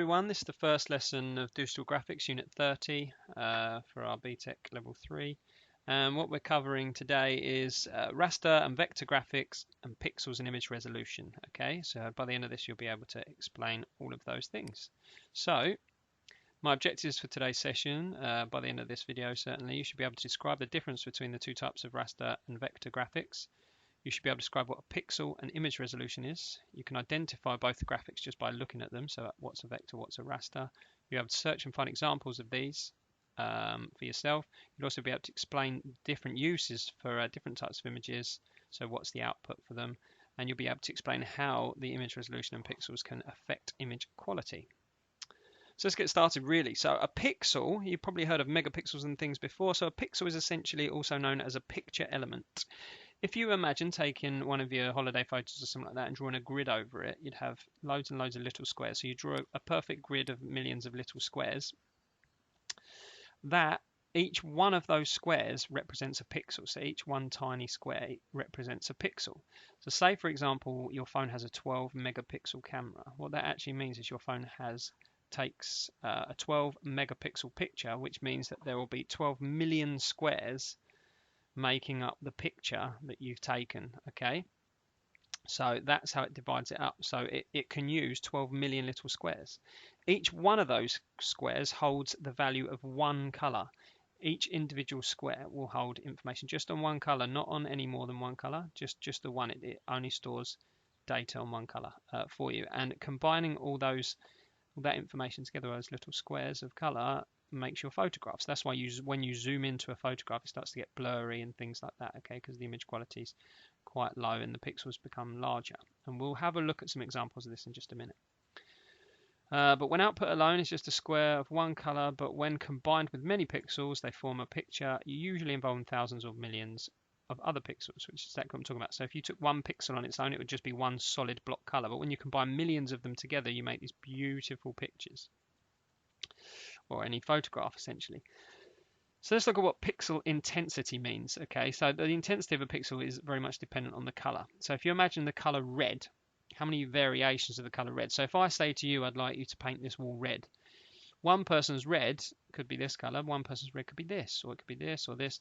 Everyone, this is the first lesson of Digital Graphics Unit 30 for our Btec Level 3. And what we're covering today is raster and vector graphics and pixels and image resolution. Okay, so by the end of this you'll be able to explain all of those things. So my objectives for today's session, by the end of this video certainly, you should be able to describe the difference between the two types of raster and vector graphics. You should be able to describe what a pixel and image resolution is. You can identify both the graphics just by looking at them. So what's a vector, what's a raster. You'll be able to search and find examples of these for yourself. You'll also be able to explain different uses for different types of images. So what's the output for them. And you'll be able to explain how the image resolution and pixels can affect image quality. So let's get started really. So a pixel, you've probably heard of megapixels and things before. So a pixel is essentially also known as a picture element. If you imagine taking one of your holiday photos or something like that and drawing a grid over it, you'd have loads and loads of little squares. So you draw a perfect grid of millions of little squares. That each one of those squares represents a pixel. So each one tiny square represents a pixel. So say, for example, your phone has a 12 megapixel camera. What that actually means is your phone takes a 12 megapixel picture, which means that there will be 12 million squares making up the picture that you've taken. Okay, so that's how it divides it up. So it can use 12 million little squares. Each one of those squares holds the value of one color. Each individual square will hold information just on one color, not on any more than one color, just the one. It only stores data on one color for you, and combining all that information together, those little squares of color, makes your photographs. That's why when you zoom into a photograph, it starts to get blurry and things like that, okay, because the image quality is quite low and the pixels become larger. And we'll have a look at some examples of this in just a minute. But when output alone is just a square of one color, but when combined with many pixels, they form a picture, usually involving thousands or millions of other pixels, which is exactly what I'm talking about. So if you took one pixel on its own, it would just be one solid block color. But when you combine millions of them together, you make these beautiful pictures, or any photograph essentially. So let's look at what pixel intensity means. Okay, so the intensity of a pixel is very much dependent on the color. So if you imagine the color red, how many variations of the color red? So if I say to you, I'd like you to paint this wall red. One person's red could be this color, one person's red could be this, or it could be this or this.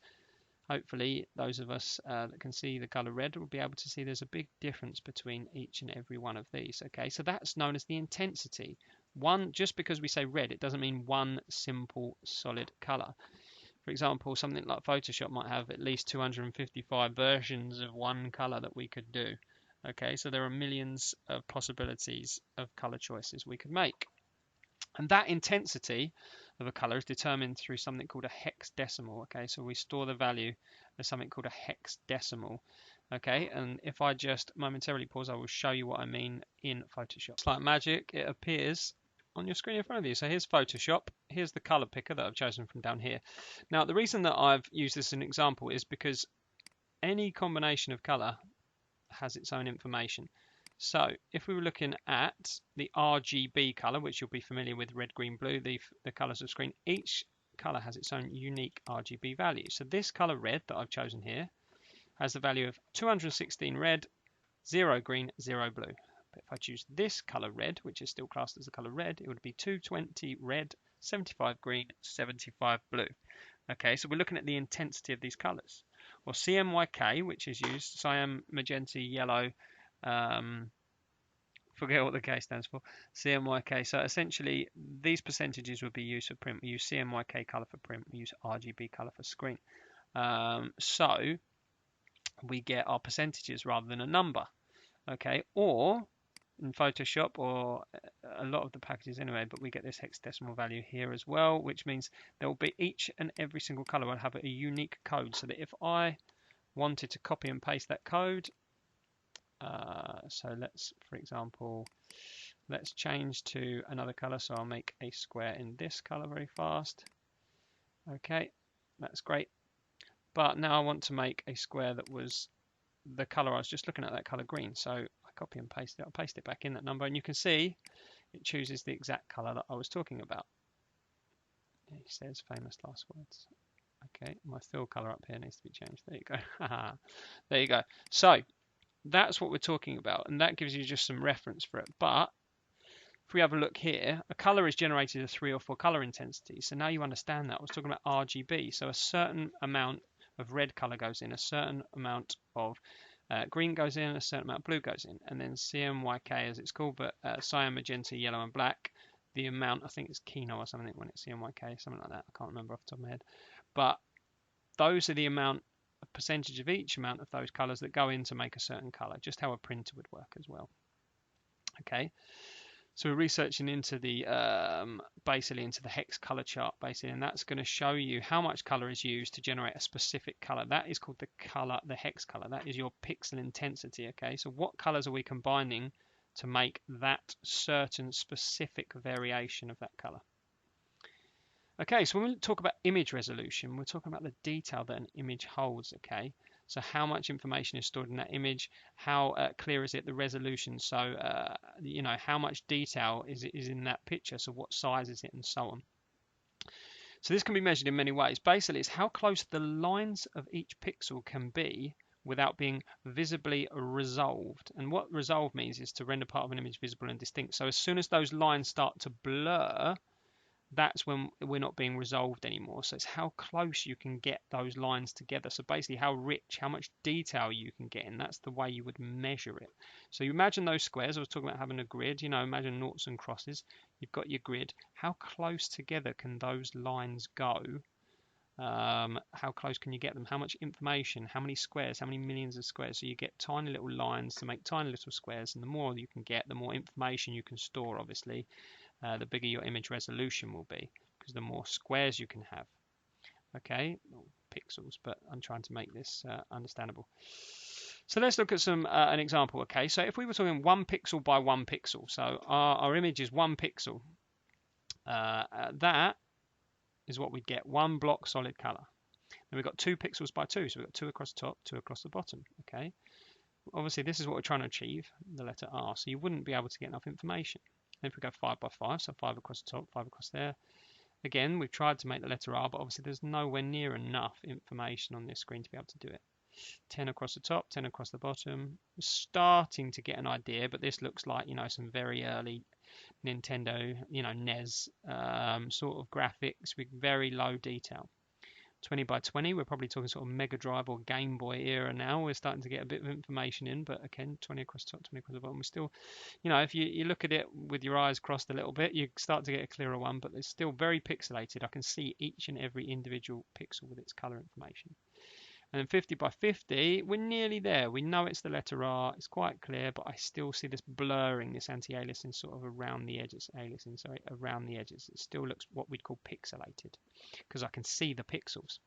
Hopefully those of us that can see the color red will be able to see there's a big difference between each and every one of these. Okay, so that's known as the intensity. Just because we say red, it doesn't mean one simple solid color. For example, something like Photoshop might have at least 255 versions of one color that we could do. Okay, so there are millions of possibilities of color choices we could make. And that intensity of a color is determined through something called a hexadecimal. Okay, so we store the value as something called a hexadecimal. Okay, and if I just momentarily pause, I will show you what I mean in Photoshop. It's like magic, it appears on your screen in front of you. So here's Photoshop. Here's the color picker that I've chosen from down here. Now, the reason that I've used this as an example is because any combination of color has its own information. So if we were looking at the RGB color, which you'll be familiar with, red, green, blue, the colors of the screen, each color has its own unique RGB value. So this color red that I've chosen here has the value of 216 red, 0 green, 0 blue. But if I choose this color red, which is still classed as the color red, it would be 220 red, 75 green, 75 blue. Okay, so we're looking at the intensity of these colors. Or CMYK, which is used, cyan, magenta, yellow, forget what the K stands for, CMYK. So essentially, these percentages would be used for print. We use CMYK color for print. We use RGB color for screen. So we get our percentages rather than a number. Okay, or in Photoshop, or a lot of the packages anyway, but we get this hexadecimal value here as well, which means there will be each and every single color will have a unique code, so that if I wanted to copy and paste that code, so let's, for example, let's change to another color. So I'll make a square in this color very fast. Okay, that's great. But now I want to make a square that was the color I was just looking at, that color green. So I copy and paste it. I'll paste it back in that number, and you can see it chooses the exact color that I was talking about. It says famous last words. Okay, my fill color up here needs to be changed. There you go. There you go. So that's what we're talking about, and that gives you just some reference for it. But if we have a look here, a color is generated at 3 or 4 color intensities. So now you understand that. I was talking about RGB. So a certain amount of red color goes in, a certain amount of green goes in, a certain amount of blue goes in, and then CMYK as it's called, but cyan, magenta, yellow, and black. The amount, I think it's Kino or something when it's CMYK, something like that. I can't remember off the top of my head. But those are the amount, a percentage of each amount of those colors that go in to make a certain color, just how a printer would work as well. Okay. So we're researching into the basically into the hex color chart basically, and that's going to show you how much color is used to generate a specific color. That is called the color, the hex color. That is your pixel intensity. Okay, so what colors are we combining to make that certain specific variation of that color? Okay, so when we talk about image resolution, we're talking about the detail that an image holds. Okay, so how much information is stored in that image, how clear is it, the resolution, so you know, how much detail is in that picture, so what size is it, and so on. So this can be measured in many ways. Basically, it's how close the lines of each pixel can be without being visibly resolved. And what resolve means is to render part of an image visible and distinct. So as soon as those lines start to blur, that's when we're not being resolved anymore. So it's how close you can get those lines together. So basically how rich, how much detail you can get in. That's the way you would measure it. So you imagine those squares. I was talking about having a grid, you know, imagine noughts and crosses. You've got your grid. How close together can those lines go? How close can you get them? How much information? How many squares? How many millions of squares? So you get tiny little lines to make tiny little squares, and the more you can get, the more information you can store, obviously. The bigger your image resolution will be, because the more squares you can have. Okay, pixels, but I'm trying to make this understandable. So let's look at an example. Okay, so if we were talking 1 pixel by 1 pixel, so our image is 1 pixel, that is what we'd get, 1 block solid color. Then we've got 2 pixels by 2, so we've got 2 across the top, 2 across the bottom. Okay, obviously this is what we're trying to achieve, the letter R, so you wouldn't be able to get enough information. If we go 5 by 5, so 5 across the top, 5 across there. Again, we've tried to make the letter R, but obviously there's nowhere near enough information on this screen to be able to do it. 10 across the top, 10 across the bottom. We're starting to get an idea, but this looks like, you know, some very early Nintendo, you know, NES sort of graphics with very low detail. 20 by 20, we're probably talking sort of Mega Drive or Game Boy era now. We're starting to get a bit of information in, but again, 20 across the top, 20 across the bottom. We're still, you know, if you look at it with your eyes crossed a little bit, you start to get a clearer one, but it's still very pixelated. I can see each and every individual pixel with its color information. And then 50 by 50, we're nearly there. We know it's the letter R. It's quite clear, but I still see this blurring, this anti-aliasing sort of around the edges, around the edges. It still looks what we'd call pixelated because I can see the pixels.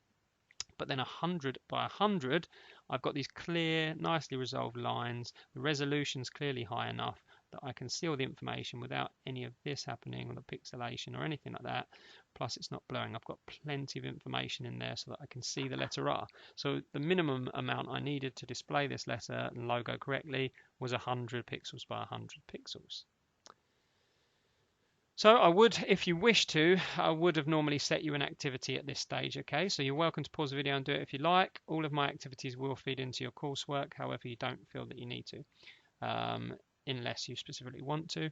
But then 100 by 100, I've got these clear, nicely resolved lines. The resolution's clearly high enough that I can see all the information without any of this happening, or the pixelation or anything like that. Plus it's not blurring. I've got plenty of information in there so that I can see the letter R. So the minimum amount I needed to display this letter and logo correctly was 100 pixels by 100 pixels. So I would, if you wish to, I would have normally set you an activity at this stage, okay? So you're welcome to pause the video and do it if you like. All of my activities will feed into your coursework, however you don't feel that you need to, unless you specifically want to.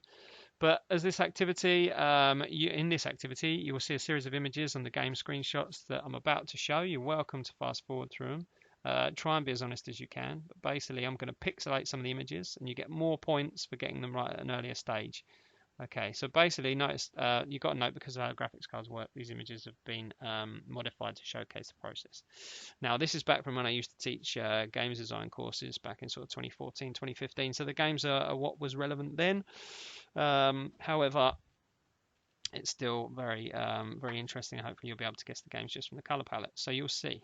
But as this activity, in this activity, you will see a series of images on the game screenshots that I'm about to show. You're welcome to fast forward through them. Try and be as honest as you can. But basically, I'm going to pixelate some of the images, and you get more points for getting them right at an earlier stage. Okay, so basically, notice you've got to note, because of how graphics cards work, these images have been modified to showcase the process. Now, this is back from when I used to teach games design courses back in sort of 2014, 2015. So the games are what was relevant then. However, it's still very, very interesting. Hopefully, you'll be able to guess the games just from the color palette. So you'll see.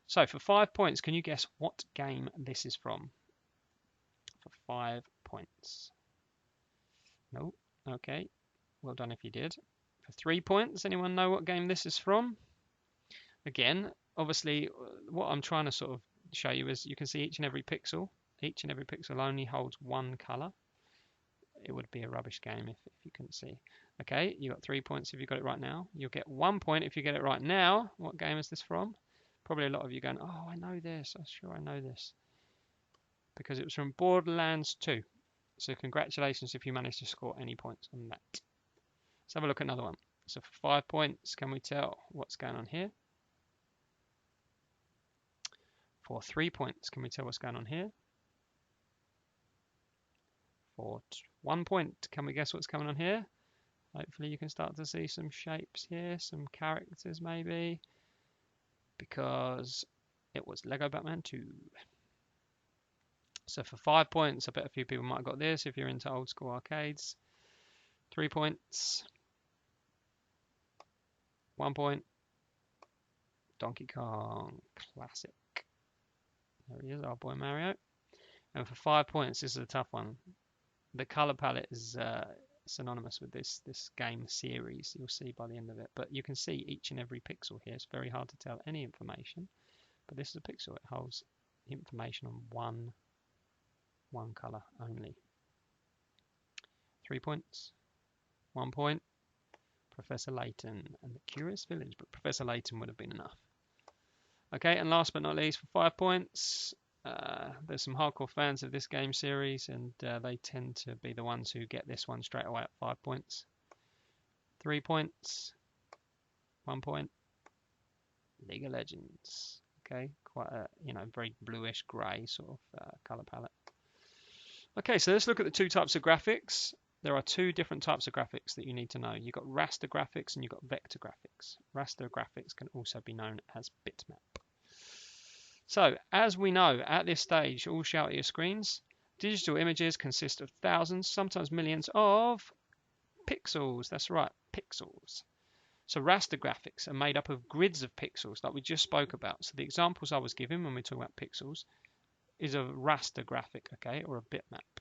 So for 5 points, can you guess what game this is from? For 5 points. No. Okay, well done if you did. For 3 points, anyone know what game this is from? Again, obviously, what I'm trying to sort of show you is you can see each and every pixel. Each and every pixel only holds one color. It would be a rubbish game if you couldn't see. Okay, you got 3 points if you got it right now. You'll get 1 point if you get it right now. What game is this from? Probably a lot of you going, oh, I know this. I'm sure I know this. Because it was from Borderlands 2. So congratulations if you managed to score any points on that. Let's have a look at another one. So for 5 points, can we tell what's going on here? For 3 points, can we tell what's going on here? For 1 point, can we guess what's coming on here? Hopefully you can start to see some shapes here, some characters maybe, because it was Lego Batman 2. So for 5 points, I bet a few people might have got this if you're into old school arcades. 3 points. 1 point. Donkey Kong Classic. There he is, our boy Mario. And for 5 points, this is a tough one. The color palette is synonymous with this game series. You'll see by the end of it. But you can see each and every pixel here. It's very hard to tell any information. But this is a pixel. It holds information on one color only. 3 points. 1 point. Professor Layton and the Curious Village. But Professor Layton would have been enough. Okay, and last but not least, for 5 points, there's some hardcore fans of this game series, and they tend to be the ones who get this one straight away at 5 points. 3 points, 1 point, League of Legends. Okay, quite a very bluish grey sort of colour palette. Okay, so let's look at the two types of graphics. There are two different types of graphics that you need to know. You've got raster graphics and you've got vector graphics. Raster graphics can also be known as bitmap. So, as we know, at this stage, all shout at your screens, digital images consist of thousands, sometimes millions of pixels. That's right, pixels. So raster graphics are made up of grids of pixels like we just spoke about. So the examples I was given when we talk about pixels is a raster graphic, okay, or a bitmap.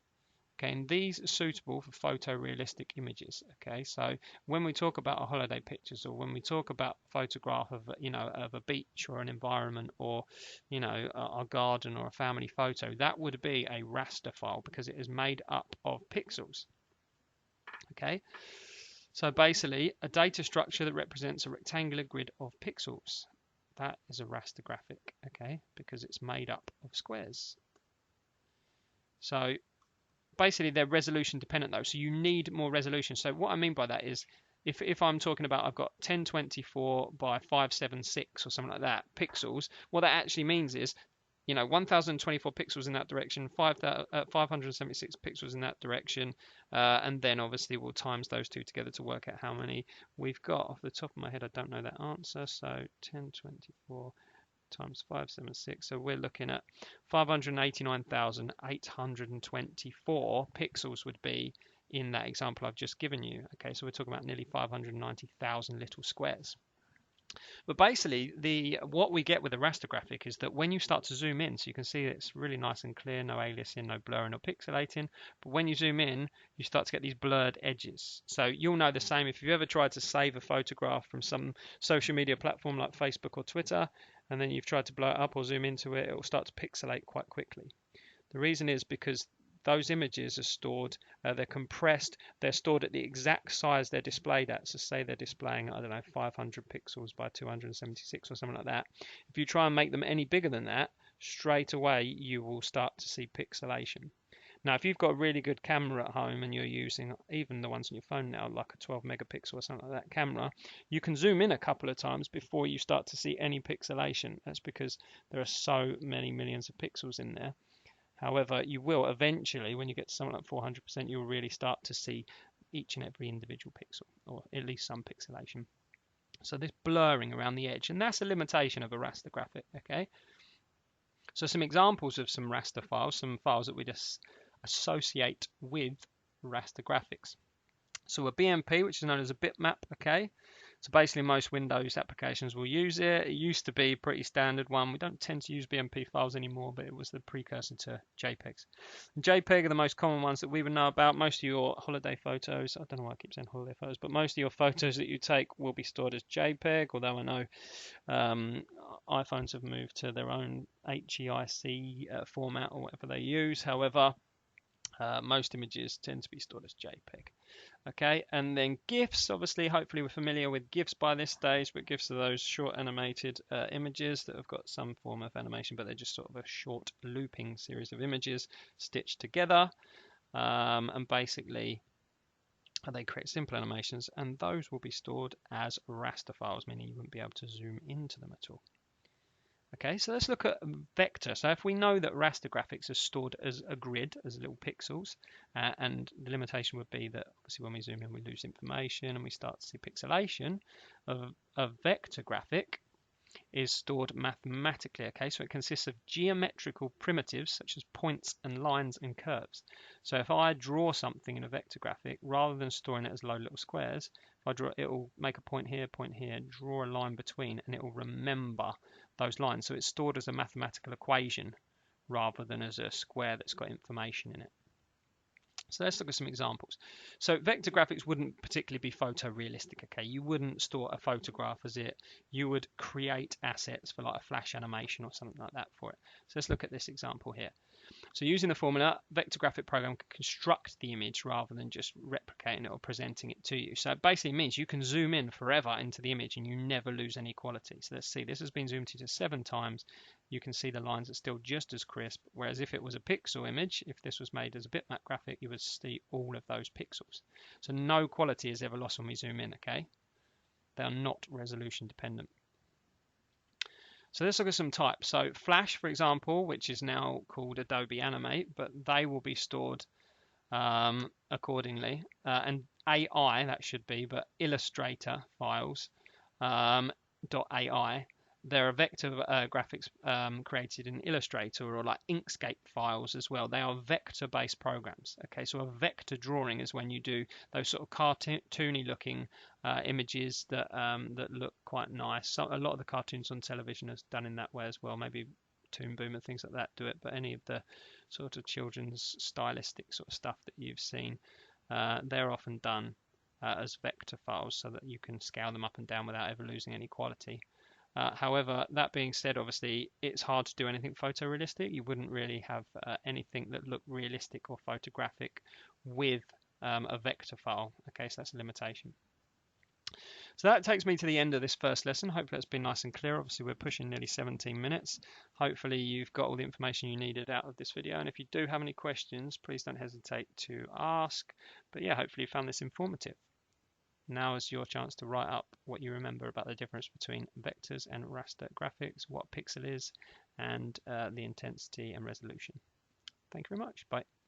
Okay, and these are suitable for photorealistic images. Okay, so when we talk about our holiday pictures, or when we talk about a photograph of of a beach or an environment, or our garden or a family photo, that would be a raster file because it is made up of pixels. Okay, so basically a data structure that represents a rectangular grid of pixels. That is a raster graphic. Okay, because it's made up of squares. So basically they're resolution dependent though, so you need more resolution. So what I mean by that is if I'm talking about I've got 1024 by 576 or something like that pixels, what that actually means is 1024 pixels in that direction, 576 pixels in that direction, and then obviously we'll times those two together to work out how many we've got. Off the top of my head I don't know that answer, so 1024 times 576, so we're looking at 589,824 pixels would be in that example I've just given you. Okay, so we're talking about nearly 590,000 little squares. But basically what we get with a raster graphic is that when you start to zoom in, so you can see it's really nice and clear, no aliasing, no blurring, no pixelating, but when you zoom in you start to get these blurred edges. So you'll know the same if you've ever tried to save a photograph from some social media platform like Facebook or Twitter, and then you've tried to blow it up or zoom into it, it will start to pixelate quite quickly. The reason is because those images are stored, they're compressed, they're stored at the exact size they're displayed at. So say they're displaying, I don't know, 500 pixels by 276 or something like that. If you try and make them any bigger than that, straight away you will start to see pixelation. Now, if you've got a really good camera at home and you're using even the ones on your phone now, like a 12 megapixel or something like that camera, you can zoom in a couple of times before you start to see any pixelation. That's because there are so many millions of pixels in there. However, you will eventually, when you get to something like 400%, you'll really start to see each and every individual pixel, or at least some pixelation. So there's blurring around the edge, and that's a limitation of a raster graphic, okay? So some examples of some raster files, some files that we just associate with raster graphics. So a BMP, which is known as a bitmap, okay? So basically most Windows applications will use it. It used to be a pretty standard one. We don't tend to use BMP files anymore, but it was the precursor to JPEGs. And JPEG are the most common ones that we would know about. Most of your holiday photos, I don't know why I keep saying holiday photos, but most of your photos that you take will be stored as JPEG, although I know iPhones have moved to their own HEIC format or whatever they use. However, most images tend to be stored as JPEG. Okay, and then GIFs, obviously, hopefully we're familiar with GIFs by this stage, but GIFs are those short animated images that have got some form of animation, but they're just sort of a short looping series of images stitched together. and basically they create simple animations, and those will be stored as raster files, meaning you wouldn't be able to zoom into them at all. Okay, so let's look at vector. So if we know that raster graphics are stored as a grid, as little pixels, and the limitation would be that obviously when we zoom in we lose information and we start to see pixelation, of a vector graphic is stored mathematically. Okay, so it consists of geometrical primitives such as points and lines and curves. So if I draw something in a vector graphic, rather than storing it as low little squares, if I draw it will make a point here, draw a line between, and it will remember those lines. So it's stored as a mathematical equation rather than as a square that's got information in it. So let's look at some examples. So vector graphics wouldn't particularly be photorealistic, okay? You wouldn't store a photograph as it. You would create assets for like a flash animation or something like that for it. So let's look at this example here. So using the formula, vector graphic program can construct the image rather than just replicating it or presenting it to you. So it basically means you can zoom in forever into the image and you never lose any quality. So let's see, this has been zoomed to 7 times. You can see the lines are still just as crisp, whereas if it was a pixel image, if this was made as a bitmap graphic, you would see all of those pixels. So no quality is ever lost when we zoom in, okay? They are not resolution dependent. So let's look at some types. So Flash, for example, which is now called Adobe Animate, but they will be stored accordingly. And AI, that should be, but Illustrator files, .ai, there are vector graphics created in Illustrator, or like Inkscape files as well. They are vector-based programs. Okay, so a vector drawing is when you do those sort of cartoony looking images that that look quite nice. So a lot of the cartoons on television are done in that way as well. Maybe Toon Boom and things like that do it, but any of the sort of children's stylistic sort of stuff that you've seen, they're often done as vector files so that you can scale them up and down without ever losing any quality. However, that being said, obviously, it's hard to do anything photorealistic. You wouldn't really have anything that looked realistic or photographic with a vector file. Okay, so that's a limitation. So that takes me to the end of this first lesson. Hopefully it's been nice and clear. Obviously, we're pushing nearly 17 minutes. Hopefully you've got all the information you needed out of this video. And if you do have any questions, please don't hesitate to ask. But yeah, hopefully you found this informative. Now is your chance to write up what you remember about the difference between vectors and raster graphics, what pixel is, and the intensity and resolution. Thank you very much. Bye.